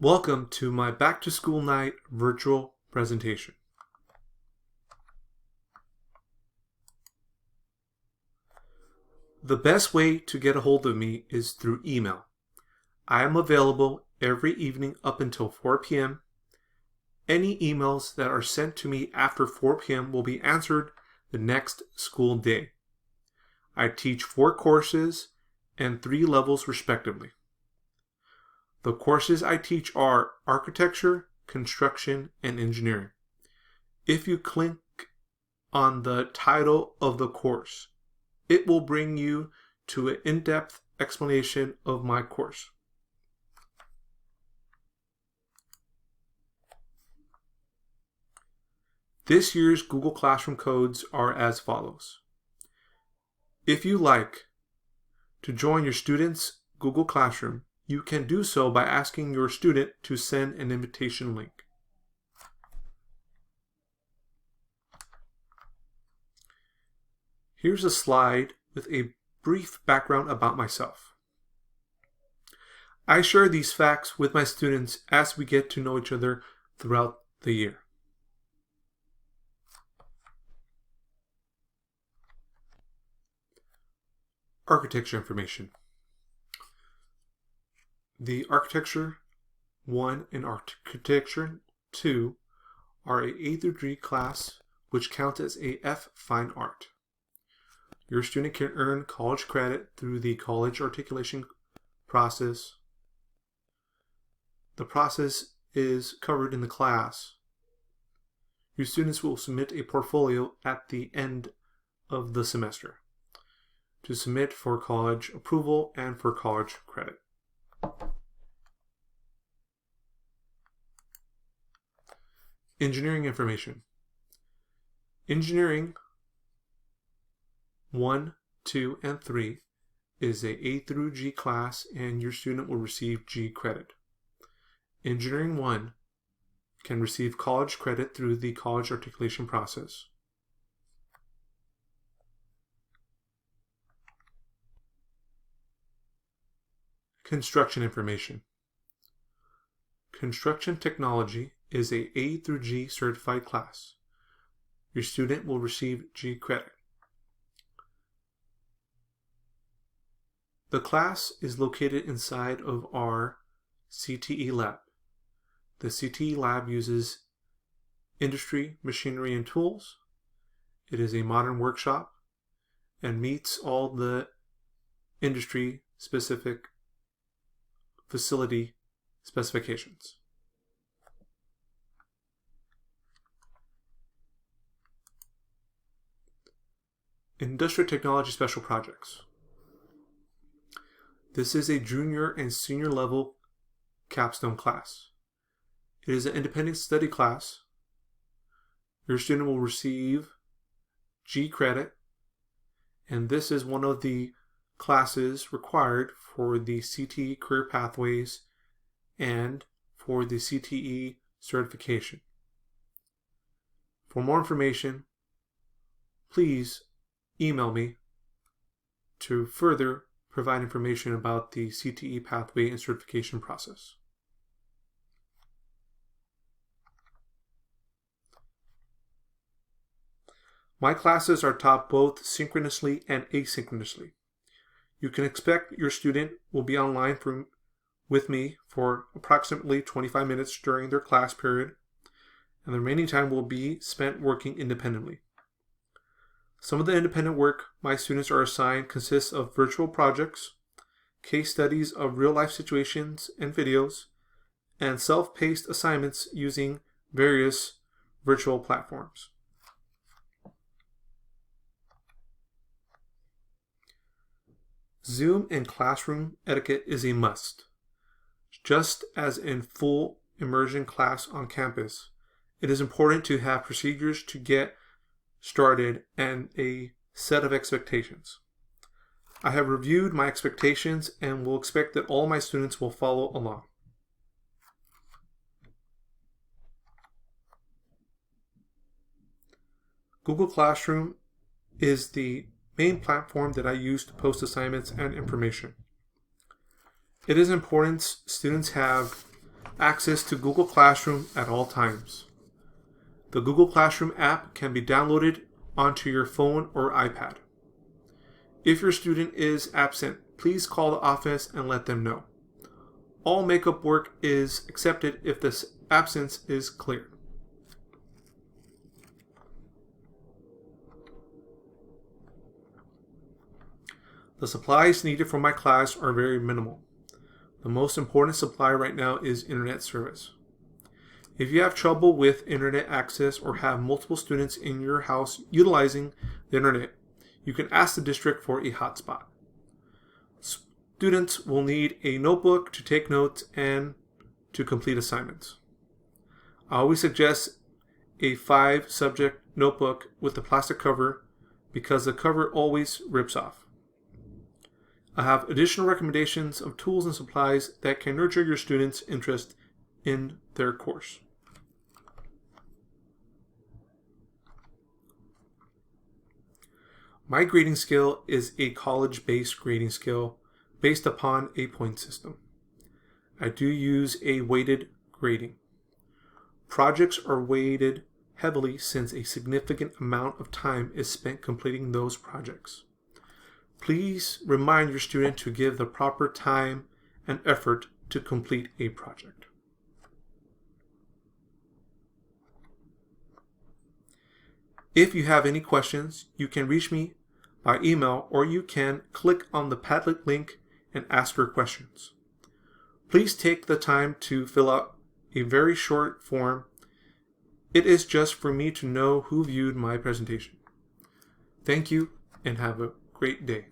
Welcome to my Back to School Night virtual presentation. The best way to get a hold of me is through email. I am available every evening up until 4 p.m. Any emails that are sent to me after 4 p.m. will be answered the next school day. I teach 4 courses and 3 levels respectively. The courses I teach are architecture, construction, and engineering. If you click on the title of the course, it will bring you to an in-depth explanation of my course. This year's Google Classroom codes are as follows. If you like to join your students' Google Classroom, you can do so by asking your student to send an invitation link. Here's a slide with a brief background about myself. I share these facts with my students as we get to know each other throughout the year. Architecture information. The Architecture 1 and Architecture 2 are a A through G class which counts as a F Fine Art. Your student can earn college credit through the college articulation process. The process is covered in the class. Your students will submit a portfolio at the end of the semester to submit for college approval and for college credit. Engineering information. Engineering 1, 2, and 3 is a A through G class and your student will receive G credit. Engineering 1 can receive college credit through the college articulation process. Construction information. Construction technology is a A through G certified class. Your student will receive G credit. The class is located inside of our CTE lab. The CTE lab uses industry, machinery, and tools. It is a modern workshop and meets all the industry-specific facility specifications. Industrial Technology Special Projects. This is a junior and senior level capstone class. It is an independent study class. Your student will receive G credit, and this is one of the classes required for the CTE career pathways and for the CTE certification. For more information, please email me to further provide information about the CTE pathway and certification process. My classes are taught both synchronously and asynchronously. You can expect your student will be online with me for approximately 25 minutes during their class period, and the remaining time will be spent working independently. Some of the independent work my students are assigned consists of virtual projects, case studies of real-life situations and videos, and self-paced assignments using various virtual platforms. Zoom and classroom etiquette is a must. Just as in full immersion class on campus, it is important to have procedures to get started and a set of expectations. I have reviewed my expectations and will expect that all my students will follow along. Google Classroom is the main platform that I use to post assignments and information. It is important students have access to Google Classroom at all times. The Google Classroom app can be downloaded onto your phone or iPad. If your student is absent, please call the office and let them know. All makeup work is accepted if the absence is cleared. The supplies needed for my class are very minimal. The most important supply right now is internet service. If you have trouble with internet access or have multiple students in your house utilizing the internet, you can ask the district for a hotspot. Students will need a notebook to take notes and to complete assignments. I always suggest a 5-subject notebook with a plastic cover because the cover always rips off. I have additional recommendations of tools and supplies that can nurture your students' interest in their course. My grading scale is a college-based grading scale based upon a point system. I do use a weighted grading. Projects are weighted heavily since a significant amount of time is spent completing those projects. Please remind your student to give the proper time and effort to complete a project. If you have any questions, you can reach me by email or you can click on the Padlet link and ask your questions. Please take the time to fill out a very short form. It is just for me to know who viewed my presentation. Thank you and have a great day.